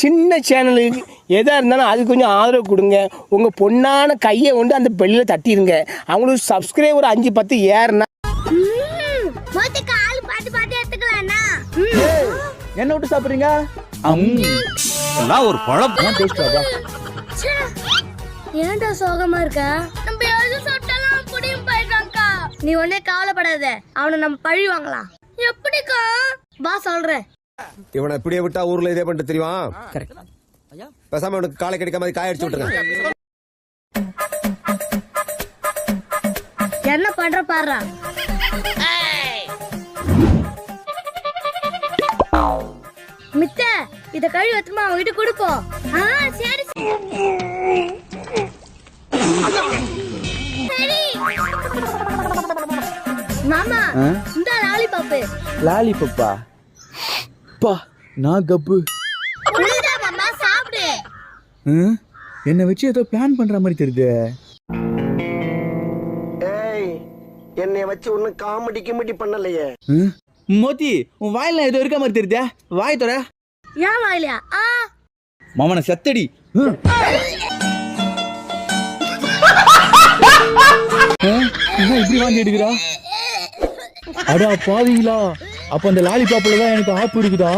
சின்ன சேனலுக்கு எதாக இருந்தாலும் அது கொஞ்சம் ஆதரவு கொடுங்க. உங்கள் பொண்ணான கையை கொண்டு அந்த பெல்லில் தட்டிடுங்க. அவங்களுக்கு சப்ஸ்கிரைபர் 5-10 ஏறுனா என்ன விட்டு சாப்பிடுறீங்க? ஒரு பழம் ஏன்டா சோகமா இருக்க? நம்ம எது சாப்பிட்டாலும் புடியும் போயிடுறாங்கக்கா. நீ ஒன்னே கவலைப்படாத, அவனை நம்ம பழி வாங்கலாம். எப்படிக்கா? வா சொல்றேன். இவனை இப்படியே விட்டா ஊர்ல இதே பண்ணிட்டு தெரியுமா? பேசாம இவனுக்கு காலை கிடைக்காம காய அடிச்சு விட்டுருங்க. என்ன பண்ற பாரு. மித்த இத கழுவி வச்சுமா அவங்கிட்ட கொடுப்போம். சரி மாமா, இந்த லாலிபாப். லாலிபப்பா பா, நான் கப்பு. மாமா சாப்பிடு. என்ன வச்சு ஏதோ பிளான் பண்ற மாதிரி தெரியுது. ஏய், என்னைய வச்சு ஒன்னும் காமெடி கிமெடி பண்ணலையே. மோத்தி, உன் வாயில ஏதோ இருக்க மாதிரி தெரியுதா? வாய் தர. ஏன் வாயிலையா? மாமன செத்தடி. இப்படி வாங்கி எடுக்கிறா? அடா பாவீங்களா, அப்ப அந்த லாலிபாப்ல தான் எனக்கு ஆப்பு இருக்குதா?